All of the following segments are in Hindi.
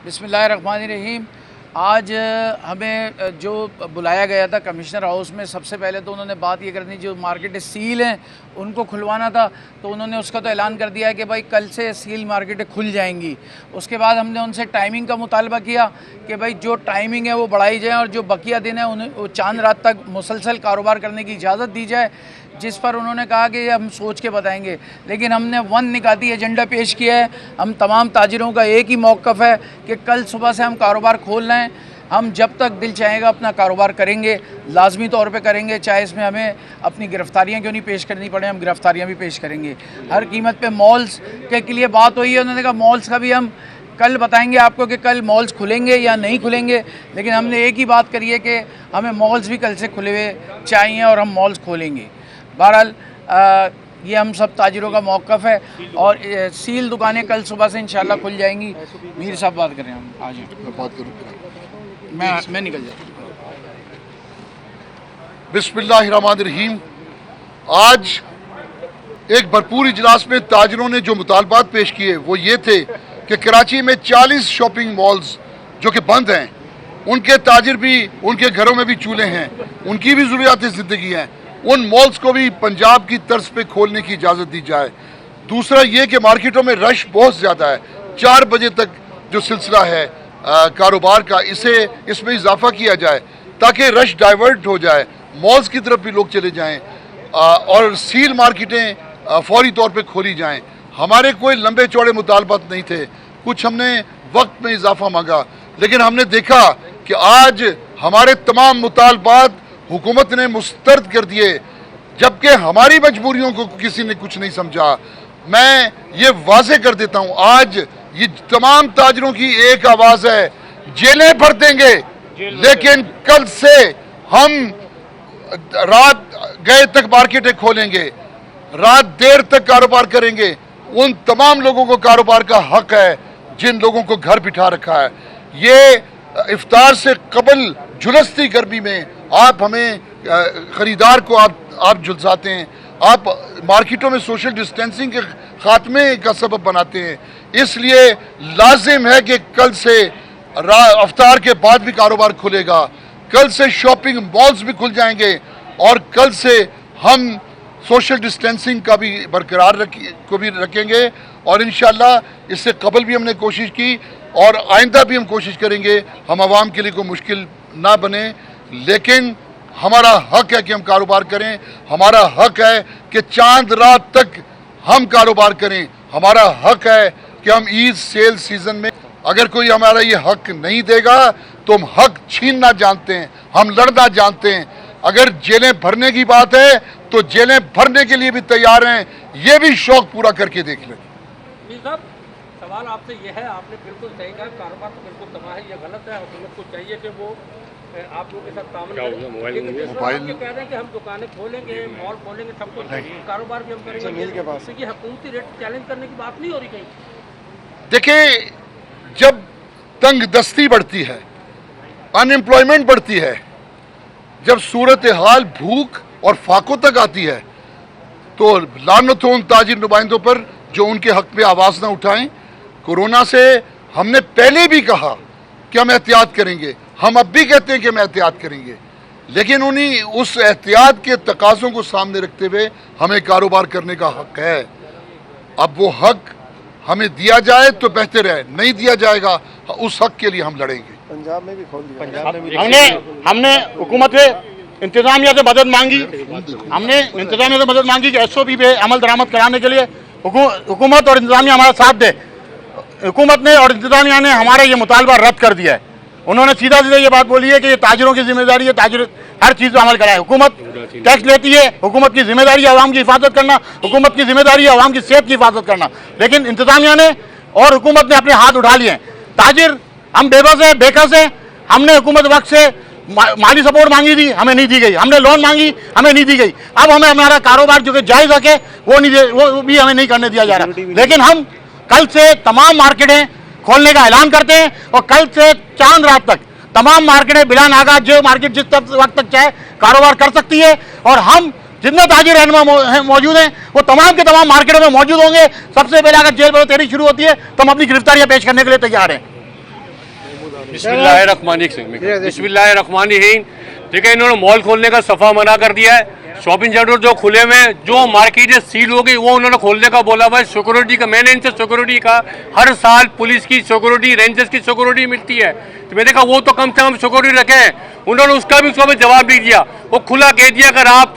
बिस्मिल्लाहिर्रहमानिर्रहीम। आज हमें जो बुलाया गया था कमिश्नर हाउस में, सबसे पहले तो उन्होंने बात ये करनी, जो मार्केटें सील हैं उनको खुलवाना था, तो उन्होंने उसका तो ऐलान कर दिया है कि भाई कल से सील मार्केटें खुल जाएंगी। उसके बाद हमने उनसे टाइमिंग का मुतालबा किया कि भाई जो टाइमिंग है वो बढ़ाई जाए और जो बकिया दिन है उन्हें वो चांद रात तक मुसलसल कारोबार करने की इजाज़त दी जाए, जिस पर उन्होंने कहा कि हम सोच के बताएंगे। लेकिन हमने वन निकाती एजेंडा पेश किया है। हम तमाम ताजिरों का एक ही मौक़िफ़ है कि कल सुबह से हम कारोबार खोल रहे हैं। हम जब तक दिल चाहेगा अपना कारोबार करेंगे, लाजमी तौर पे करेंगे, चाहे इसमें हमें अपनी गिरफ्तारियां क्यों नहीं पेश करनी पड़े, हम गिरफ्तारियां भी पेश करेंगे हर कीमत पे। मॉल्स के लिए बात हुई है, उन्होंने कहा मॉल्स का भी हम कल बताएंगे आपको कि कल मॉल्स खुलेंगे या नहीं खुलेंगे। लेकिन हमने एक ही बात करी है कि हमें मॉल्स भी कल से खुले हुए चाहिए और हम मॉल्स खोलेंगे। बहरहाल ये हम सब ताजिरों का मौक़िफ़ है और सील दुकानें कल सुबह से इंशाल्लाह खुल जाएंगी। मीर साहब बात करें, हम आ जाए, मैं निकल जाता। बिस्मिल्लाहिर्रहमानिर्रहीम। आज एक भरपूर इजलास में ताजिरों ने जो मुतालबात पेश किए वो ये थे कि कराची में 40 शॉपिंग मॉल्स जो कि बंद हैं, उनके ताजिर भी, उनके घरों में भी चूल्हे हैं, उनकी भी ज़रूरियात ज़िंदगी हैं, उन मॉल्स को भी पंजाब की तर्ज पे खोलने की इजाज़त दी जाए। दूसरा ये कि मार्केटों में रश बहुत ज़्यादा है, 4 बजे तक जो सिलसिला है कारोबार का, इसमें इजाफा किया जाए ताकि रश डाइवर्ट हो जाए, मॉल्स की तरफ भी लोग चले जाएं और सील मार्केटें फौरी तौर पे खोली जाएं। हमारे कोई लंबे चौड़े मुतालबात नहीं थे, कुछ हमने वक्त में इजाफा मांगा, लेकिन हमने देखा कि आज हमारे तमाम मुतालबात हुकूमत ने मुस्तरद कर दिए, जबकि हमारी मजबूरियों को किसी ने कुछ नहीं समझा। मैं ये वाज़े कर देता हूँ, आज ये तमाम ताजिरों की एक आवाज़ है, जेलें भर देंगे, लेकिन कल से हम रात गए तक मार्केटें खोलेंगे, रात देर तक कारोबार करेंगे। उन तमाम लोगों को कारोबार का हक है जिन लोगों को घर बिठा रखा है। ये इफ्तार से कबल झुलसती गर्मी में आप हमें ख़रीदार को आप झुलसाते हैं, आप मार्केटों में सोशल डिस्टेंसिंग के ख़ात्मे का सबब बनाते हैं। इसलिए लाजिम है कि कल से इफ्तार के बाद भी कारोबार खुलेगा, कल से शॉपिंग मॉल्स भी खुल जाएंगे और कल से हम सोशल डिस्टेंसिंग का भी बरकरार रखेंगे। और इंशाल्लाह इससे कबल भी हमने कोशिश की और आइंदा भी हम कोशिश करेंगे, हम आवाम के लिए कोई मुश्किल ना बने। लेकिन हमारा हक है कि हम कारोबार करें, हमारा हक है कि चांद रात तक हम कारोबार करें, हमारा हक है कि हम ईद सेल सीजन में, अगर कोई हमारा ये हक नहीं देगा तो हम हक छीनना जानते हैं, हम लड़ना जानते हैं। अगर जेलें भरने की बात है तो जेलें भरने के लिए भी तैयार हैं, ये भी शौक पूरा करके देख लें। साहब, सवाल आपसे ये है, आपने बिल्कुल सही कहा, कारोबार तो बिल्कुल तबाह है, ये गलत है। हुकूमत को चाहिए कि वो आप लोगों के साथ तामील करें, लेकिन ये कह रहे हैं कि हम दुकानें खोलेंगे, मॉल खोलेंगे, सब कुछ कारोबार भी हम करेंगे, तो ये हुकूमती रेट चैलेंज करने की बात नहीं हो रही कहीं? देखिए, जब तंग दस्ती बढ़ती है, अनएम्प्लॉयमेंट बढ़ती है, जब सूरत हाल भूख और फाकों तक आती है, तो लानत हो उन ताजिर नुमाइंदों पर जो उनके हक में आवाज़ ना उठाएं। कोरोना से हमने पहले भी कहा कि हम एहतियात करेंगे, हम अब भी कहते हैं कि हम एहतियात करेंगे, लेकिन उन्हीं उस एहतियात के तकाज़ों को सामने रखते हुए हमें कारोबार करने का हक है। अब वो हक हमें दिया जाए तो बेहतर है, नहीं दिया जाएगा उस हक के लिए हम लड़ेंगे। पंजाब में भी खोल दिया, हमने हुकूमत इंतजामिया से मदद मांगी, हमने इंतजामिया से मदद मांगी कि SOP पे अमल दरामद कराने के लिए हुकूमत और इंतजामिया हमारा साथ दे। हुकूमत ने और इंतजामिया ने हमारा ये मुतालबा रद्द कर दिया है। उन्होंने सीधा सीधा ये बात बोली है कि ये ताजिरों की जिम्मेदारी है, ताजिर हर चीज़ पर अमल कराए। हुकूमत टैक्स लेती है, हुकूमत की जिम्मेदारी है आवाम की हिफाजत करना, हुकूमत की जिम्मेदारी है आवाम की सेहत की हिफाजत करना, लेकिन इंतजामिया ने और हुकूमत ने अपने हाथ उठा लिए हैं। ताजिर हम बेबस हैं, बेकस हैं। हमने हुकूमत वक्त से माली सपोर्ट मांगी थी, हमें नहीं दी गई, हमने लोन मांगी, हमें नहीं दी गई। अब हमें हमारा कारोबार जो कि जायज़ हक है वो भी हमें नहीं करने दिया जा रहा। लेकिन हम कल से तमाम मार्केटें खोलने का ऐलान करते हैं और कल से चांद रात तक तमाम मार्केटें बिला नागा जो मार्केट जिस वक्त तक चाहे कारोबार कर सकती है। और हम जितने ताजिर रहनुमा मौजूद हैं वो तमाम के तमाम मार्केटों में मौजूद होंगे। सबसे पहले अगर जेल बंदी शुरू होती है तो हम अपनी गिरफ्तारियां पेश करने के लिए तैयार हैं। बिस्मिल्लाहिर्रहमानिर्रहीम। देखिए, इन्होंने मॉल खोलने का सफा मना कर दिया है। शॉपिंग सेंटर जो खुले हुए हैं, जो मार्केटें सील हो गई, वो उन्होंने खोलने का बोला हुआ है। सिक्योरिटी का, मैंने इनसे सिक्योरिटी का, हर साल पुलिस की सिक्योरिटी, रेंजर्स की सिक्योरिटी मिलती है, तो मैंने कहा वो तो कम से कम सिक्योरिटी रखें। उन्होंने उसका भी जवाब नहीं दिया। वो खुला कह दिया अगर आप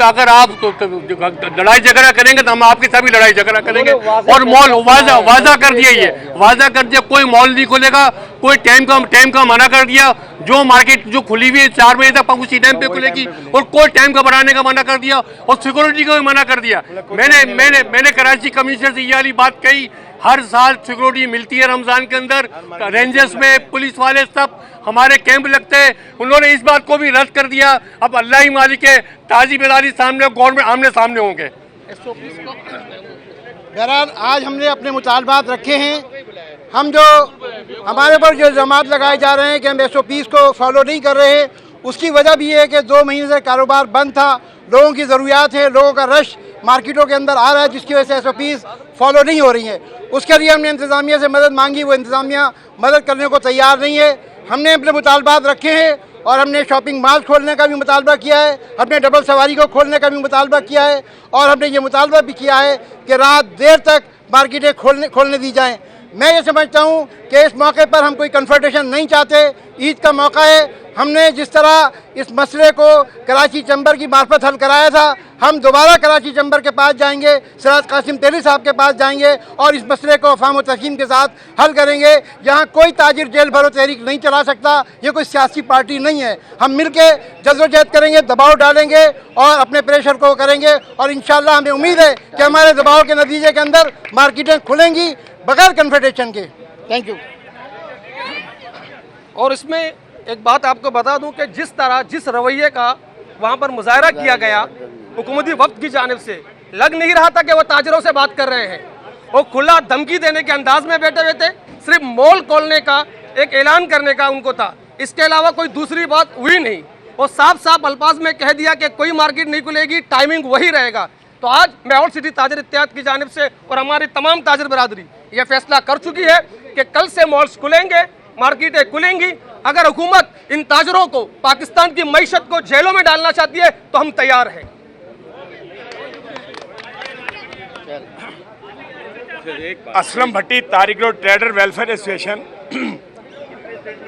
लड़ाई झगड़ा करेंगे तो हम आपके साथ भी लड़ाई झगड़ा करेंगे। और मॉल वादा कर दिया, ये वादा कर दिया कोई मॉल नहीं खुलेगा, कोई टाइम का मना कर दिया। जो मार्केट जो खुली हुई है 4 बजे तक उसी टाइम पे खुलेगी, और कोई टाइम का बढ़ाने का मना कर दिया, और सिक्योरिटी का भी मना कर दिया। मैंने कराची कमिश्नर से ये वाली बात कही, हर साल सिक्योरिटी मिलती है रमजान के अंदर, रेंजर्स में पुलिस वाले सब हमारे कैंप लगते हैं। उन्होंने इस बात को भी रद्द कर दिया। अब अल्लाह ही मालिक है, ताजी बिलाली सामने, गवर्नमेंट आमने सामने होंगे। बहरहाल आज हमने अपने मुतालबात रखे हैं। हम जो हमारे पर जो इल्ज़ामात लगाए जा रहे हैं कि हम SOPs को फॉलो नहीं कर रहे हैं, उसकी वजह भी है कि 2 महीने से कारोबार बंद था, लोगों की ज़रूरियात है, लोगों का रश मार्केटों के अंदर आ रहा है, जिसकी वजह से SOPs फॉलो नहीं हो रही हैं। उसके लिए हमने इंतज़ामिया से मदद मांगी, वो इंतज़ामिया मदद करने को तैयार नहीं है। हमने अपने मुतालबात रखे हैं और हमने शॉपिंग मॉल खोलने का भी मुतालबा किया है, हमने डबल सवारी को खोलने का भी मुतालबा किया है, और हमने ये मुतालबा भी किया है कि रात देर तक मार्केटें खोलने दी जाएँ। मैं ये समझता हूँ कि इस मौके पर हम कोई कन्फ्रंटेशन नहीं चाहते। ईद का मौका है, हमने जिस तरह इस मसले को कराची चैम्बर की मार्फत हल कराया था, हम दोबारा कराची चैम्बर के पास जाएंगे, सिराज कासिम तेली साहब के पास जाएंगे और इस मसले को अफ़ाम व तफ़हीम के साथ हल करेंगे। यहाँ कोई ताजिर जेल भरो तहरीक नहीं चला सकता, ये कोई सियासी पार्टी नहीं है। हम मिल के जद्दोजहद करेंगे, दबाव डालेंगे और अपने प्रेशर को करेंगे, और इंशाअल्लाह हमें उम्मीद है कि हमारे दबाव के नतीजे के अंदर मार्केटें खुलेंगी बगैर कन्फ्रंटेशन के। Thank you. और इसमें एक बात आपको बता दूं कि जिस रवैये का वहाँ पर मुजाहरा किया गया हुकूमती वक्त की जानिब से, लग नहीं रहा था कि वो ताजिरों से बात कर रहे हैं। वो खुला धमकी देने के अंदाज में बैठे हुए थे। सिर्फ मॉल खोलने का एक ऐलान करने का उनको था, इसके अलावा कोई दूसरी बात हुई नहीं। वो साफ साफ अल्फाज में कह दिया कि कोई मार्केट नहीं खुलेगी, टाइमिंग वही रहेगा। तो आज मैहौल सिटी ताजिर इत्तेहाद की जानिब से और हमारी तमाम ताजिर बरादरी ये फैसला कर चुकी है कि कल से मॉल्स खुलेंगे, मार्केटें खुलेंगी। अगर हुकूमत इन ताजरों को, पाकिस्तान की मईशत को जेलों में डालना चाहती है तो हम तैयार हैं। Aslam Bhatti, Tariq road trader welfare association.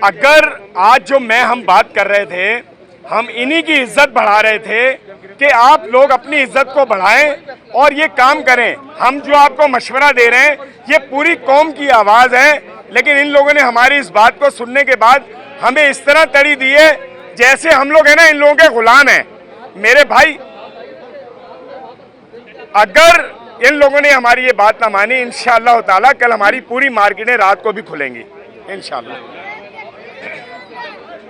अगर आज जो हम बात कर रहे थे, हम इन्हीं की इज्जत बढ़ा रहे थे कि आप लोग अपनी इज्जत को बढ़ाएं और ये काम करें। हम जो आपको मशवरा दे रहे हैं, ये पूरी कौम की आवाज़ है, लेकिन इन लोगों ने हमारी इस बात को सुनने के बाद हमें इस तरह तड़ी दी है जैसे हम लोग हैं ना इन लोगों के गुलाम हैं। मेरे भाई, अगर इन लोगों ने हमारी ये बात ना मानी, इंशाअल्लाह ताला कल हमारी पूरी मार्केटें रात को भी खुलेंगी इंशाअल्लाह।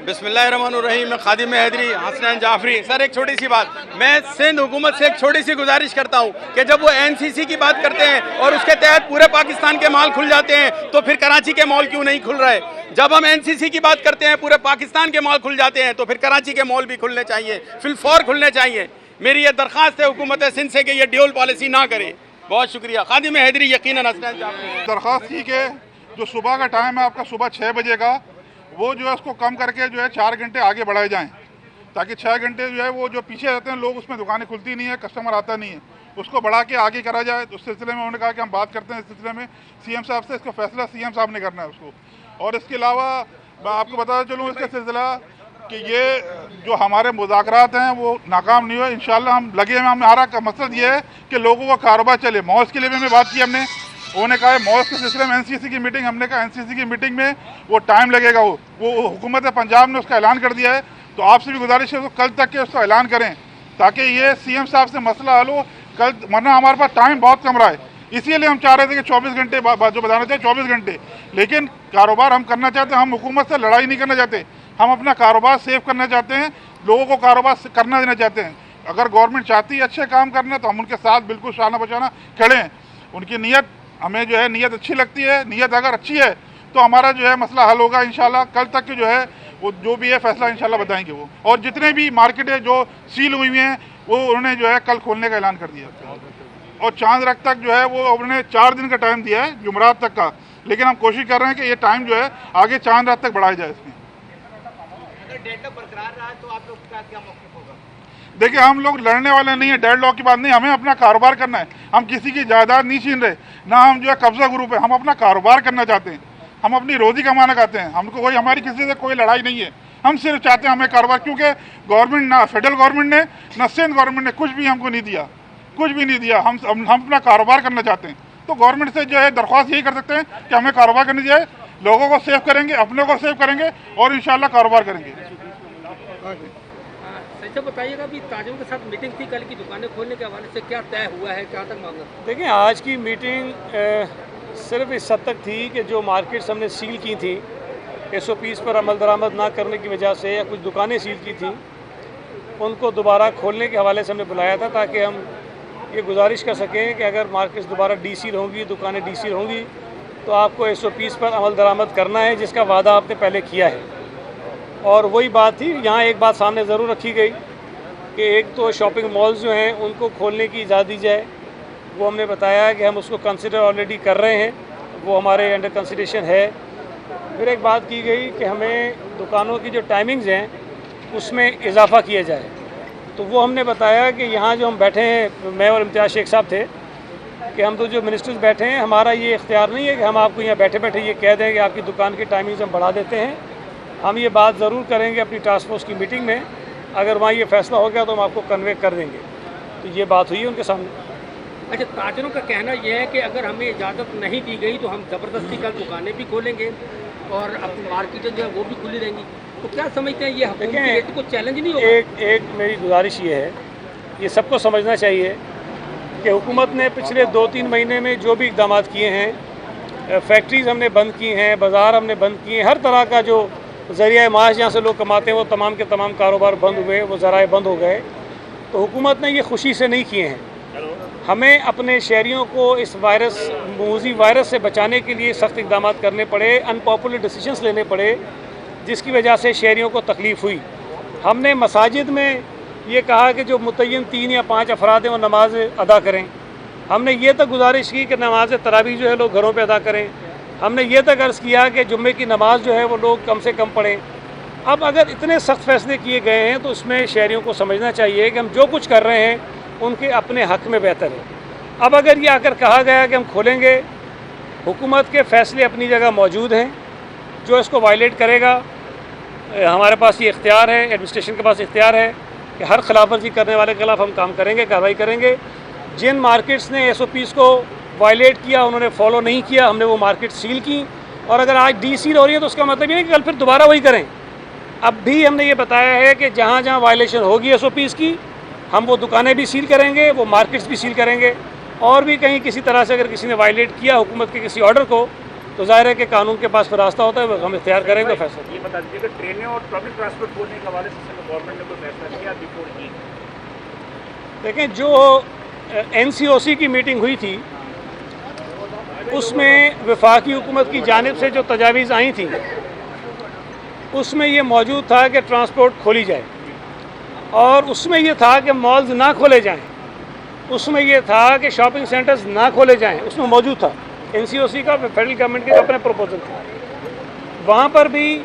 बिस्मिल्लाहिर्रहमानिर्रहीम। मैं खादिम हैदरी हसनैन जाफरी। सर, एक छोटी सी बात, मैं सिंध हुकूमत से एक छोटी सी गुजारिश करता हूँ कि जब वो NCC की बात करते हैं और उसके तहत पूरे पाकिस्तान के मॉल खुल जाते हैं, तो फिर कराची के मॉल क्यों नहीं खुल रहे? जब हम NCC की बात करते हैं, पूरे पाकिस्तान के मॉल खुल जाते हैं, तो फिर कराची के मॉल भी खुलने चाहिए, फिलफौर खुलने चाहिए। मेरी ये दरख्वास्त है हुकूमत सिंध से कि ये ड्यूल पॉलिसी ना करे। बहुत शुक्रिया। खादिम हैदरी, यकीनन हसनैन जाफरी। दरख्वास्त ठीक है, जो सुबह का टाइम है आपका सुबह 6 बजे का, वो जो है उसको कम करके जो है 4 घंटे आगे बढ़ाए जाएं, ताकि 6 घंटे जो है वो जो पीछे रहते हैं लोग, उसमें दुकानें खुलती नहीं है, कस्टमर आता नहीं है, उसको बढ़ा के आगे करा जाए। तो उस सिलसिले में उन्होंने कहा कि हम बात करते हैं इस सिलसिले में CM साहब से। इसका फैसला CM साहब ने करना है उसको। और इसके अलावा मैं आपको बताता चलूँ इसका सिलसिला कि ये जो हमारे मुज़ाकरात हैं वो नाकाम नहीं हुए। इंशाल्लाह हम लगे हैं। हमारा मकसद ये है कि लोगों का कारोबार चले। मॉल्स के लिए भी हमें बात की हमने, उन्होंने कहा है मॉल्स के सिलसिले में NCC की मीटिंग, हमने कहा NCC की मीटिंग में वो टाइम लगेगा। वो हुकूमत पंजाब ने उसका ऐलान कर दिया है, तो आपसे भी गुजारिश है तो कल तक के उसका ऐलान करें, ताकि ये CM साहब से मसला हल हो कल, वरना हमारे पास टाइम बहुत कम रहा है। इसीलिए हम चाह रहे थे कि 24 घंटे जो बताना चाहिए 24 घंटे, लेकिन कारोबार हम करना चाहते हैं। हम हुकूमत से लड़ाई नहीं करना चाहते, हम अपना कारोबार सेव करना चाहते हैं, लोगों को कारोबार करना देना चाहते हैं। अगर गवर्नमेंट चाहती है अच्छे काम करना, तो हम उनके साथ बिल्कुल शाना बचाना खड़े हैं। उनकी नीयत हमें जो है नीयत अच्छी लगती है। नीयत अगर अच्छी है तो हमारा जो है मसला हल होगा इंशाल्लाह। कल तक के जो है वो जो भी है फैसला इंशाल्लाह बताएंगे वो। और जितने भी मार्केटें जो सील हुई हैं वो उन्होंने जो है कल खोलने का ऐलान कर दिया। और चांद रात तक जो है वो उन्होंने 4 दिन का टाइम दिया है, जुमरात तक का। लेकिन हम कोशिश कर रहे हैं कि ये टाइम जो है आगे चांद रात तक बढ़ाया जाए इसमें। देखिए हम लोग लड़ने वाले नहीं है, डेडलॉक की बात नहीं, हमें अपना कारोबार करना है। हम किसी की जायदाद नहीं छीन रहे, ना हम जो है कब्जा ग्रुप है, हम अपना कारोबार करना चाहते हैं, हम अपनी रोजी कमाना चाहते हैं। हमको कोई हमारी किसी से कोई लड़ाई नहीं है, हम सिर्फ चाहते हैं हमें कारोबार, क्योंकि गवर्नमेंट ना फेडरल गवर्नमेंट ने ना स्टेट गवर्नमेंट ने कुछ भी हमको नहीं दिया, कुछ भी नहीं दिया। हम अपना कारोबार करना चाहते हैं, तो गवर्नमेंट से जो है दरख्वास्त यही कर सकते हैं कि हमें कारोबार करनी चाहिए, लोगों को सेव करेंगे, अपने को सेव करेंगे और इंशाल्लाह कारोबार करेंगे। सर बताइएगा भी ताजिरों के साथ मीटिंग थी कल की दुकानें खोलने के हवाले से, क्या तय हुआ है, क्या तक मामला? देखिए आज की मीटिंग सिर्फ इस हद तक थी कि जो मार्केट्स हमने सील की थी SOPs पर अमल दरामद ना करने की वजह से, या कुछ दुकानें सील की थी उनको दोबारा खोलने के हवाले से हमने बुलाया था, ताकि हम ये गुजारिश कर सकें कि अगर मार्केट्स दोबारा डीसील होंगी, दुकानें डीसील होंगी, तो आपको SOPs पर अमल दरामद करना है जिसका वादा आपने पहले किया है। और वही बात थी, यहाँ एक बात सामने ज़रूर रखी गई कि एक तो शॉपिंग मॉल्स जो हैं उनको खोलने की इजाज़त दी जाए, वो हमने बताया कि हम उसको कंसिडर ऑलरेडी कर रहे हैं, वो हमारे अंडर कंसिडरेशन है। फिर एक बात की गई कि हमें दुकानों की जो टाइमिंग्स हैं उसमें इजाफा किया जाए, तो वो हमने बताया कि यहाँ जो हम बैठे हैं, मैं और इम्तियाज़ शेख साहब थे, कि हम तो जो मिनिस्टर्स बैठे हैं, हमारा ये इख्तियार नहीं है कि हम आपको यहाँ बैठे बैठे ये कह दें कि आपकी दुकान की टाइमिंग्स हम बढ़ा देते हैं। हम ये बात ज़रूर करेंगे अपनी टास्क फोर्स की मीटिंग में, अगर वहाँ ये फैसला हो गया तो हम आपको कन्वे कर देंगे। तो ये बात हुई उनके सामने। अच्छा, ताजिरों का कहना यह है कि अगर हमें इजाज़त नहीं दी गई तो हम ज़बरदस्ती कल दुकानें भी खोलेंगे और अपनी मार्केटें जो है वो भी खुली रहेंगी, तो क्या समझते हैं ये हुकूमत को चैलेंज नहीं होगा? एक मेरी गुजारिश ये है, ये सबको समझना चाहिए कि हुकूमत ने पिछले 2-3 महीने में जो भी इक़दाम किए हैं, फैक्ट्रीज़ हमने बंद की हैं, बाज़ार हमने बंद किए हैं, हर तरह का जो ज़रिया माश जहाँ से लोग कमाते हैं वो तमाम के तमाम कारोबार बंद हुए, वो ज़राए बंद हो गए। तो हुकूमत ने ये खुशी से नहीं किए हैं। हमें अपने शहरियों को इस मौजूदी वायरस से बचाने के लिए सख्त इक़दाम करने पड़े, अनपॉपुलर डिसीजंस लेने पड़े, जिसकी वजह से शहरियों को तकलीफ़ हुई। हमने मसाजिद में ये कहा कि जो मुतय्यन 3 या 5 अफराद हैं वो नमाज अदा करें। हमने ये तक गुजारिश की कि नमाज तरावीह जो है लोग घरों पे अदा करें। हमने ये तक अर्ज़ किया कि जुम्मे की नमाज जो है वो लोग कम से कम पढ़ें। अब अगर इतने सख्त फैसले किए गए हैं तो उसमें शहरियों को समझना चाहिए कि हम जो कुछ कर रहे हैं उनके अपने हक़ में बेहतर है। अब अगर ये आकर कहा गया कि हम खोलेंगे, हुकूमत के फ़ैसले अपनी जगह मौजूद हैं, जो इसको वायलेट करेगा हमारे पास ये इख्तियार है, एडमिनिस्ट्रेशन के पास इख्तियार है कि हर खिलाफ वर्जी करने वाले के खिलाफ हम काम करेंगे, कार्रवाई करेंगे। जिन मार्केट्स ने SOPs को वायलेट किया, उन्होंने फॉलो नहीं किया, हमने वो मार्केट सील की, और अगर आज डीसील हो रही है तो उसका मतलब ये है कि कल फिर दोबारा वही करें। अब भी हमने ये बताया है कि जहाँ जहाँ वायलेशन होगी SOPs की, हम वो दुकानें भी सील करेंगे, वो मार्केट्स भी सील करेंगे, और भी कहीं किसी तरह से अगर किसी ने वायलेट किया हुकूमत के किसी ऑर्डर को, तो ज़ाहिर है कि कानून के पास फिर रास्ता होता है, हम इख्तियार करेंगे फैसला। ये बता दीजिए कि ट्रेनें और पब्लिक ट्रांसपोर्ट खोलने के हवाले से गवर्नमेंट ने कोई फैसला किया बिफोर की? देखें, जो NCOC की मीटिंग हुई थी उसमें वफाकी हुकूमत की जानिब से जो तजावीज़ आई थी उसमें ये मौजूद था कि ट्रांसपोर्ट खोली जाए, और उसमें ये था कि मॉल्स ना खोले जाएं, उसमें ये था कि शॉपिंग सेंटर्स ना खोले जाएं, उसमें मौजूद था। NCOC का फेडरल गवर्नमेंट के अपने प्रपोजल थे। वहाँ पर भी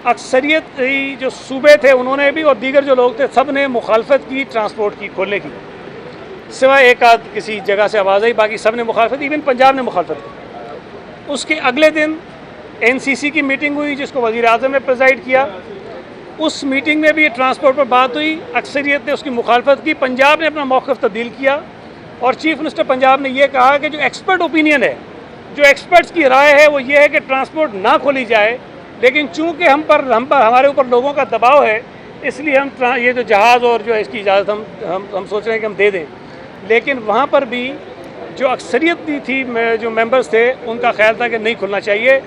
अक्सरियत जो सूबे थे उन्होंने भी, और दीगर जो लोग थे, सब ने मुखालफत की ट्रांसपोर्ट की खोलने की, सिवाय एक आध किसी जगह से आवाज़ आई, बाकी सब ने मुखालफत, इवन पंजाब ने मुखालफत की। उसके अगले दिन NCC की मीटिंग हुई जिसको वज़ीर आज़म ने प्रेजाइड किया। उस मीटिंग में भी ट्रांसपोर्ट पर बात हुई, अक्सरियत ने उसकी मुखालफत की। पंजाब ने अपना मौक़िफ़ तब्दील किया, और चीफ मिनिस्टर पंजाब ने यह कहा कि जो एक्सपर्ट ओपिनियन है, जो एक्सपर्ट्स की राय है, वो ये है कि ट्रांसपोर्ट ना खोली जाए, लेकिन चूँकि हम पर हमारे ऊपर लोगों का दबाव है, इसलिए हम ये जो जहाज़ और जो इसकी इजाज़त हम सोच रहे हैं कि हम दे दें। लेकिन वहाँ पर भी जो अक्सरियत दी थी, जो मेंबर्स थे, उनका ख्याल था कि नहीं खुलना चाहिए।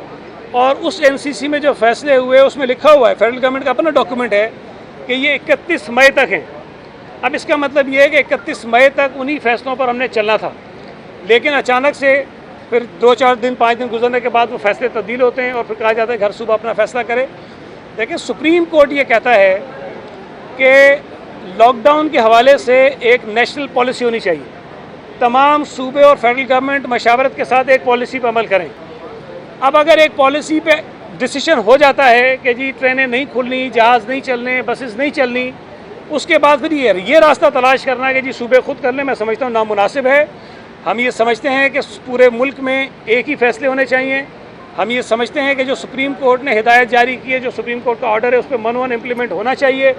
और उस NCC में जो फैसले हुए उसमें लिखा हुआ है, फेडरल गवर्नमेंट का अपना डॉक्यूमेंट है, कि ये 31 मई तक हैं। अब इसका मतलब ये है कि 31 मई तक उन्हीं फैसलों पर हमने चलना था, लेकिन अचानक से फिर 2-4 दिन 5 दिन गुजरने के बाद वो फैसले तब्दील होते हैं और फिर कहा जाता है घर सूबा अपना फैसला करे। देखिए, सुप्रीम कोर्ट ये कहता है कि लॉकडाउन के हवाले से एक नेशनल पॉलिसी होनी चाहिए, तमाम सूबे और फेडरल गवर्नमेंट मशावरत के साथ एक पॉलिसी पर अमल करें। अब अगर एक पॉलिसी पे डिसीजन हो जाता है कि जी ट्रेनें नहीं खुलनी, जहाज़ नहीं चलने, बसेस नहीं चलनी, उसके बाद फिर ये रास्ता तलाश करना कि जी सूबे खुद कर लें, मैं समझता हूँ नामुनासिब है। हम ये समझते हैं कि पूरे मुल्क में एक ही फैसले होने चाहिए। हम ये समझते हैं कि जो सुप्रीम कोर्ट ने हिदायत जारी की है, जो सुप्रीम कोर्ट का ऑर्डर है, उस पर मनवन इम्प्लीमेंट होना चाहिए।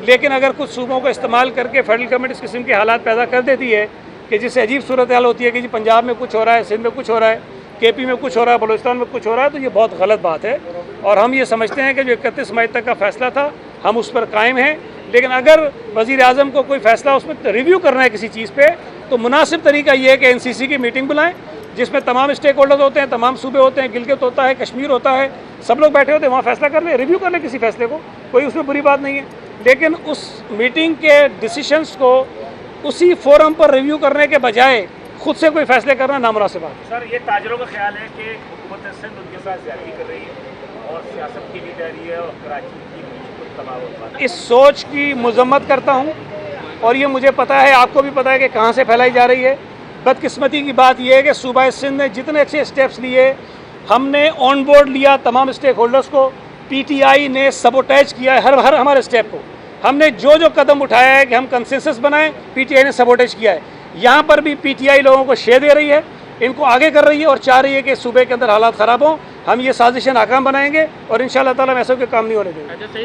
लेकिन अगर कुछ सूबों को इस्तेमाल करके फेडरल गवर्नमेंट इस किस्म के हालात पैदा कर देती है कि जिससे अजीब सूरत हाल होती है कि जी पंजाब में कुछ हो रहा है, सिंध में कुछ हो रहा है, केपी में कुछ हो रहा है, बलूचिस्तान में कुछ हो रहा है, तो ये बहुत गलत बात है। और हम ये समझते हैं कि जो 31 मई तक का फैसला था हम उस पर कायम हैं। लेकिन अगर वज़ीर आज़म को कोई फैसला उसमें रिव्यू करना है किसी चीज़ पे, तो मुनासिब तरीका ये है कि एनसीसी की मीटिंग बुलाएं जिसमें तमाम स्टेक होल्डर्स होते हैं, तमाम सूबे होते हैं, गिलगित होता है, कश्मीर होता है, सब लोग बैठे होते हैं, वहाँ फैसला कर लें, रिव्यू कर लें किसी फैसले को, कोई उसमें बुरी बात नहीं है। लेकिन उस मीटिंग के डिसीशंस को उसी फोरम पर रिव्यू करने के बजाय खुद से कोई फैसले करना नामुनासिब है। सर, ये ताजरों का ख्याल है कि हुकूमत सिंध उनके साथ ज़्यादती कर रही है और सियासत की भी जा रही है और कराची की कुछ तबाह। इस सोच की मजम्मत करता हूँ और ये मुझे पता है, आपको भी पता है कि कहाँ से फैलाई जा रही है। बदकिस्मती की बात यह है कि सूबा सिंध ने जितने अच्छे स्टेप्स लिए, हमने ऑन बोर्ड लिया तमाम स्टेक होल्डर्स को, पीटीआई ने सबोटेज किया है हर हमारे स्टेप को। हमने जो कदम उठाया है कि हम कंसेंसस बनाएं, पीटीआई ने सबोटेज किया है। यहाँ पर भी पीटीआई लोगों को शे दे रही है, इनको आगे कर रही है और चाह रही है कि सूबे के अंदर हालात ख़राब हों। हम ये साजिशें नाकाम बनाएंगे और इंशाअल्लाह ताला ऐसा कोई काम नहीं होने देंगे।